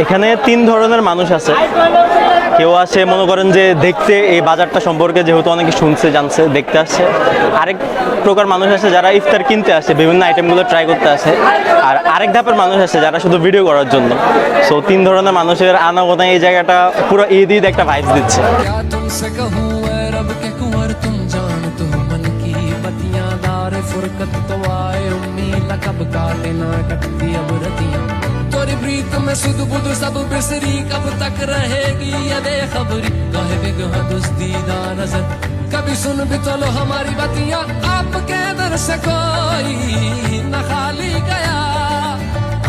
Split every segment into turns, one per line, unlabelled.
এখানে তিন ধরনের মানুষ আছে। কেউ আসে মনে করেন যে দেখতে, এই বাজারটা সম্পর্কে যেহেতু অনেকে শুনছে জানছে, দেখতে আসছে। আরেক প্রকার মানুষ আছে যারা ইফতার কিনতে আসে, বিভিন্ন আইটেমগুলো ট্রাই করতে আসে। আর আরেক ধাপের মানুষ আছে যারা শুধু ভিডিও করার জন্য। সো তিন ধরনের মানুষের আনাগোনায় এই জায়গাটা পুরো ঈদ ঈদ একটা ভাইবস দিচ্ছে।
प्रीत में सुध बुध सब बिसरी कब तक रहेगी ये बेखबरी काहे बिगहा दुस्तीदा नजर कभी सुन भी तो लो हमारी बातियां आपके दर से कोई न खाली गया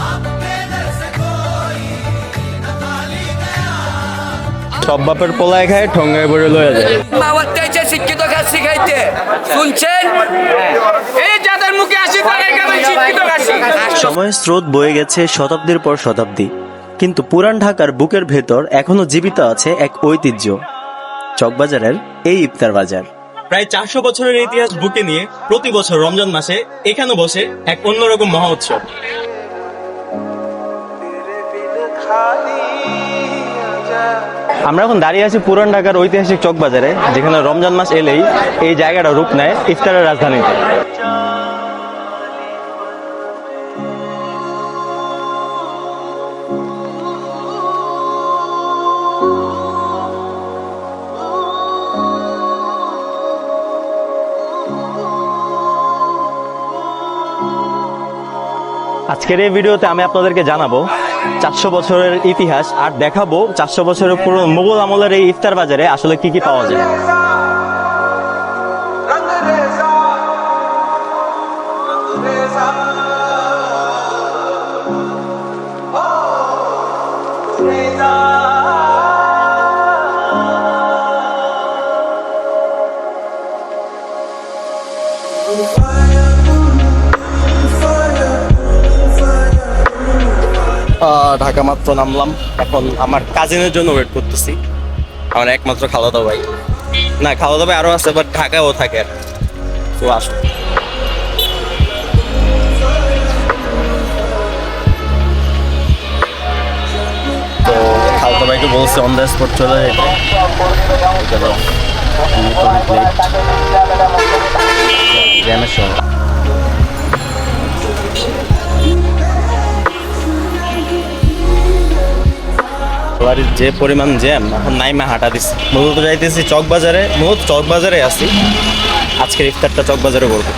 आपके दर से कोई न खाली गया
সব বাপের পোলায় খায়, ঠোঙ্গায় পড়ে লয়ে যায়।
মাওয়াতে যে শিক্ষিত কাজ শিখাইতে শুনছেন এই যাদের মুখে আসি তাদেরকে আমি শিক্ষিত কাজ শিখাই।
সময়ের স্রোত বয়ে গেছে শতাব্দীর পর শতাব্দী, কিন্তু পুরান ঢাকার বুকের ভেতর এখনো জীবিত আছে এক ঐতিহ্য, চকবাজারের এই ইফতার বাজার। প্রায় 400 বছরের ইতিহাস বুকে নিয়ে প্রতি বছর রমজান মাসে এখানে বসে এক অন্যরকম মহা উৎসব। আমরা এখন দাঁড়িয়ে আছি পুরান ঢাকার ঐতিহাসিক চকবাজারে, যেখানে রমজান মাস এলেই এই জায়গাটা রূপ নেয় ইফতারের রাজধানীতে। আজকের এই ভিডিওতে আমি আপনাদেরকে জানাবো 400 বছরের ইতিহাস, আর দেখাবো 400 বছরের পুরো মুঘল আমলের এই ইফতার বাজারে আসলে কি কি পাওয়া যায়। ঢাকা মাত্র নামলাম, এখন আমার কাজিনের জন্য ওয়েট করতেছি। আমার একমাত্র খালাদা ভাই, না খালাদা ভাই আরো আছে, বাট ঢাকায়ও থাকে আর। তো আসো, তো খালাদা ভাইকে বলছি অন দ্য স্পট চলে যেতে। জ্যামের সময় যে পরিমাণ জ্যাম, এখন নাইমা হাঁটা দিচ্ছি। মূলত যাইতেছি চকবাজারে, মূলত চকবাজারে আছি। আজকের ইফতারটা চকবাজারে করবো।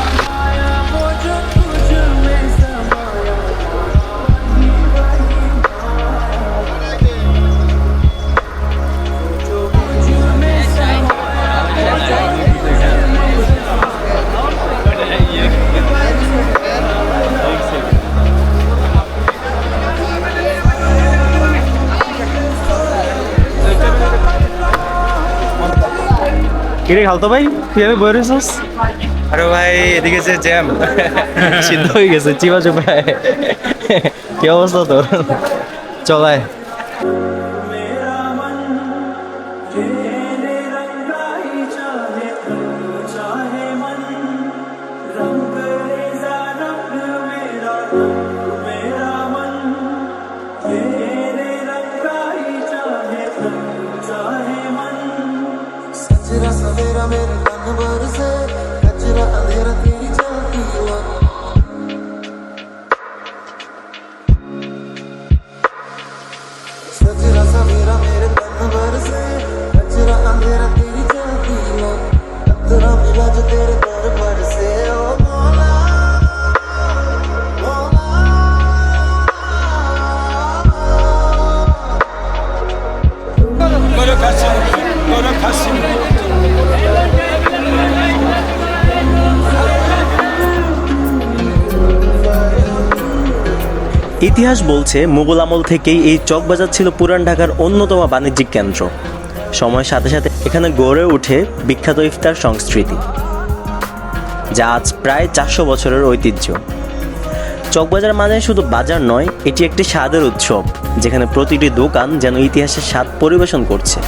কিরে খালতো ভাই, তুই আমি বই রেছিস? আরে ভাই এদিকে যে জ্যাম, সিদ্ধ হয়ে গেছে চিবা চোপায়। কি অবস্থা তোর? চলায়
सवेरा मेरे तन भर से कचरा अंधेरा तेरी चलती हुआ सजरा सवेरा मेरे तन भर से कचरा अंधेरा तेरी चलती हुआ कतरा मिला जो तेरे दर पर से ओ मौला मौला
ইতিহাস বলছে মুঘল আমল থেকেই এই চকবাজার ছিল পুরান ঢাকার অন্যতম বাণিজ্যিক কেন্দ্র। সময়ের সাথে সাথে এখানে গড়ে ওঠে বিখ্যাত ইফতার সংস্কৃতি, যা আজ প্রায় 400 বছরের ঐতিহ্য। চকবাজার মানে শুধু বাজার নয়, এটি একটি স্বাদের উৎসব, যেখানে প্রতিটি দোকান যেন ইতিহাসের স্বাদ পরিবেশন করছে।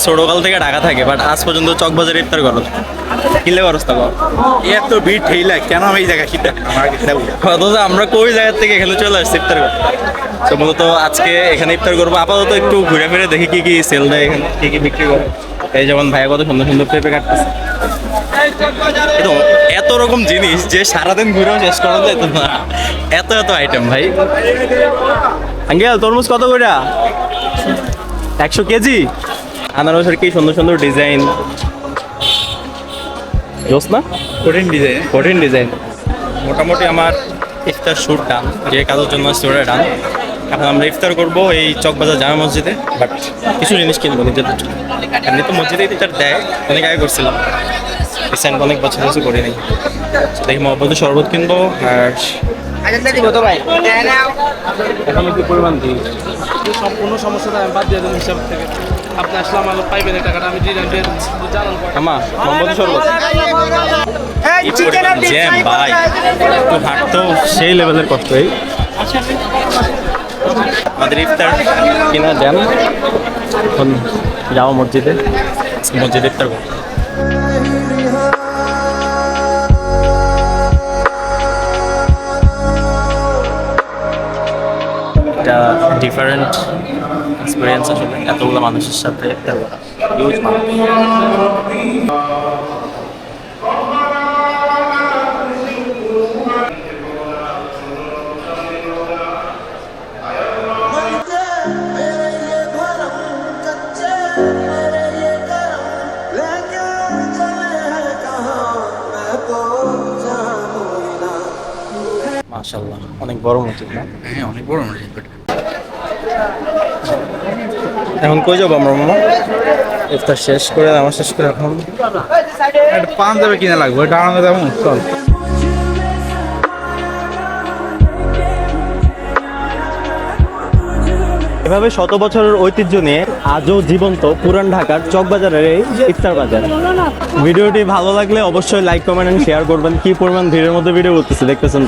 ছোটকাল থেকে ঢাকা থাকে, বাট আজ পর্যন্ত চকবাজারে ইফতার করো।
কিলে অবস্থা কর
এত ভিড় ঠেলা কেন আমি এই জায়গায় শীত আমার কাছে
অথচ আমরা কই জায়গা থেকে এখানে চলে আসছি ইফতার করতে। তো মূলত আজকে এখানে ইফতার করবো, আপাতত একটু ঘুরে ফিরে দেখি কি কি সেল দেয় এখানে, কি কি বিক্রি করে। এই যেমন ভাইয়া কত সুন্দর সুন্দর পেঁপে কাটতেছে, তো এত রকম জিনিস যে সারাদিন ঘুরেও শেষ করা যায় তো না, এত এত আইটেম ভাই। আঙ্কেল তরমুজ কত করে? 100 কেজি। আনারসের কি সুন্দর সুন্দর ডিজাইন, জোস না,
কঠিন ডিজাইন
কঠিন ডিজাইন। মোটামুটি আমার ইফতার শুট ডান, যে কাজের জন্য স্টোরে ডান। এখন আমরা ইফতার করবো এই চকবাজার জামা মসজিদে, বাট কিছু জিনিস কিনবো নিজেদের জন্য। এমনি তো মসজিদে ইফতার দেয়, অনেক আগে করছিলাম, রিসেন্ট অনেক বছর কিছু করি নাই। দেখি মহব্বতের শরবত কিনবো আর এখন কি পরিমাণ দিই
সম্পূর্ণ সমস্যাটা আমি বাদ দিয়ে দেবো হিসাব থেকে। আপনি আসলে আমার পাইবেন এই টাকাটা, আমি দিয়ে দিচ্ছি, জানান
আমা মহব্বতের শরবত। জ্যাম ভাই, একটু হাঁটতেও সেই লেভেলের কষ্ট। এই আমাদের ইফতার কিনা জ্যাম, এখন যাওয়া মসজিদে, মসজিদে ইফতার করবো। একটা ডিফারেন্ট এক্সপিরিয়েন্স আসলে, এতগুলো মানুষের সাথে ইফতার করা, হিউজ মানুষ।
मेरे ये भरम कच्चे मेरे ये करम लेके चले हैं कहाँ मैं तो जानूं ना।
মাশাআল্লাহ, অনেক বড় মসজিদ না?
হ্যাঁ অনেক বড় মসজিদ।
এখন কই যাবো আমরা মামা? ইফতার শেষ করে, নামাজ শেষ করে এখন
একটা পাঞ্জাবি কিনা লাগবে, ওইটা আনন্দ যাবো চল।
এভাবে শত বছরের ঐতিহ্য নিয়ে আজও জীবন্ত পুরান ঢাকার চকবাজারের এই ইফতার বাজার। ভিডিওটি ভালো লাগলে অবশ্যই লাইক, কমেন্ট এন্ড শেয়ার করবেন। কি পরিমাণ ভিড়ের মধ্যে ভিডিও করতেছে দেখতেছেন।